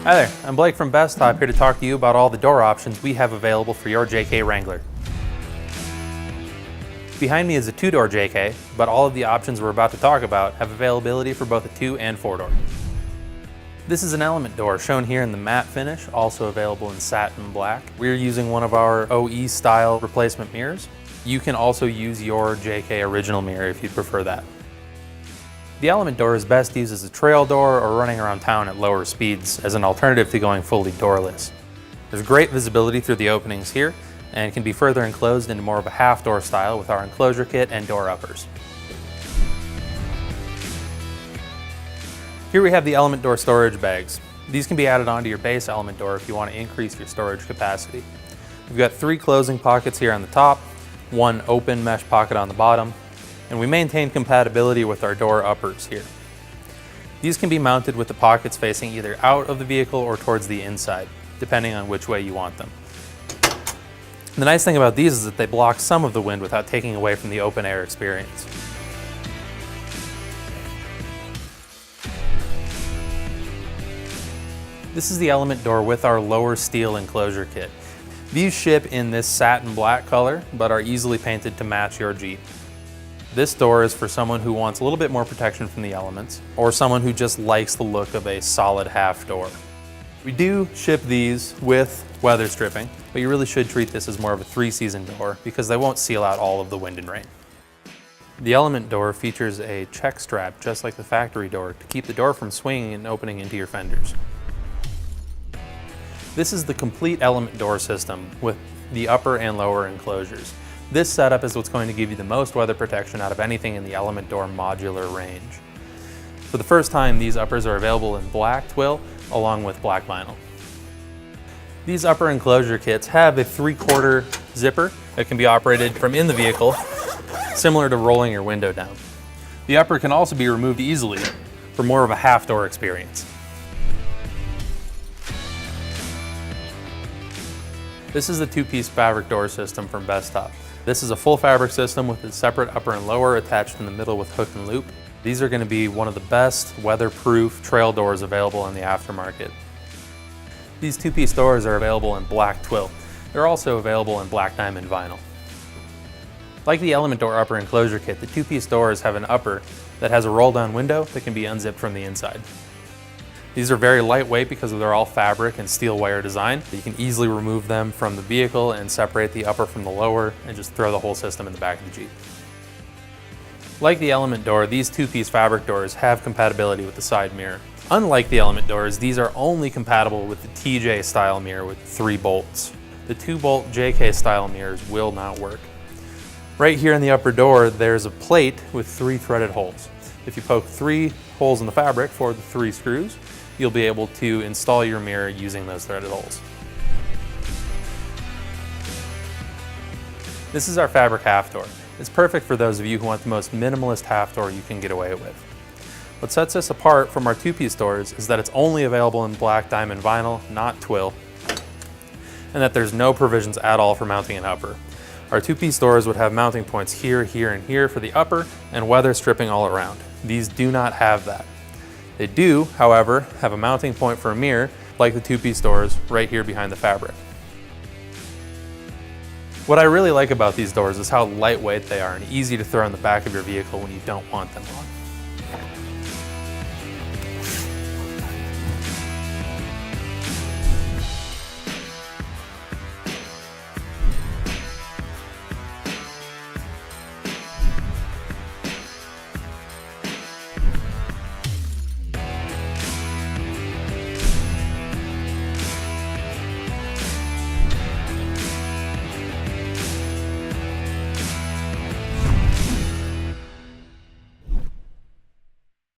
Hi there, I'm Blake from Bestop, here to talk to you about all the door options we have available for your JK Wrangler. Behind me is a 2-door JK, but all of the options we're about to talk about have availability for both a 2- and 4-door. This is an element door shown here in the matte finish, also available in satin black. We're using one of our OE style replacement mirrors. You can also use your JK original mirror if you'd prefer that. The element door is best used as a trail door or running around town at lower speeds as an alternative to going fully doorless. There's great visibility through the openings here and can be further enclosed into more of a half door style with our enclosure kit and door uppers. Here we have the element door storage bags. These can be added onto your base element door if you want to increase your storage capacity. We've got 3 closing pockets here on the top, 1 open mesh pocket on the bottom, and we maintain compatibility with our door uppers here. These can be mounted with the pockets facing either out of the vehicle or towards the inside, depending on which way you want them. The nice thing about these is that they block some of the wind without taking away from the open air experience. This is the element door with our lower steel enclosure kit. These ship in this satin black color, but are easily painted to match your Jeep. This door is for someone who wants a little bit more protection from the elements, or someone who just likes the look of a solid half door. We do ship these with weather stripping, but you really should treat this as more of a 3-season door because they won't seal out all of the wind and rain. The element door features a check strap just like the factory door to keep the door from swinging and opening into your fenders. This is the complete element door system with the upper and lower enclosures. This setup is what's going to give you the most weather protection out of anything in the element door modular range. For the first time, these uppers are available in black TWILL along with black vinyl. These upper enclosure kits have a 3/4 zipper that can be operated from in the vehicle, similar to rolling your window down. The upper can also be removed easily for more of a half door experience. This is the 2-piece fabric door system from Bestop. This is a full fabric system with a separate upper and lower attached in the middle with hook and loop. These are going to be one of the best weatherproof trail doors available in the aftermarket. These 2-piece doors are available in black TWILL. They're also available in black diamond vinyl. Like the element door upper enclosure kit, the 2-piece doors have an upper that has a roll-down window that can be unzipped from the inside. These are very lightweight because they're all fabric and steel wire design. You can easily remove them from the vehicle and separate the upper from the lower and just throw the whole system in the back of the Jeep. Like the element door, these 2-piece fabric doors have compatibility with the side mirror. Unlike the element doors, these are only compatible with the TJ style mirror with 3 bolts. The 2-bolt JK style mirrors will not work. Right here in the upper door, there's a plate with 3 threaded holes. If you poke 3 holes in the fabric for the 3 screws, you'll be able to install your mirror using those threaded holes. This is our fabric half door. It's perfect for those of you who want the most minimalist half door you can get away with. What sets us apart from our 2-piece doors is that it's only available in black diamond vinyl, not TWILL, and that there's no provisions at all for mounting an upper. Our 2-piece doors would have mounting points here, here, and here for the upper, and weather stripping all around. These do not have that. They do, however, have a mounting point for a mirror, like the 2-piece doors right here behind the fabric. What I really like about these doors is how lightweight they are and easy to throw in the back of your vehicle when you don't want them on.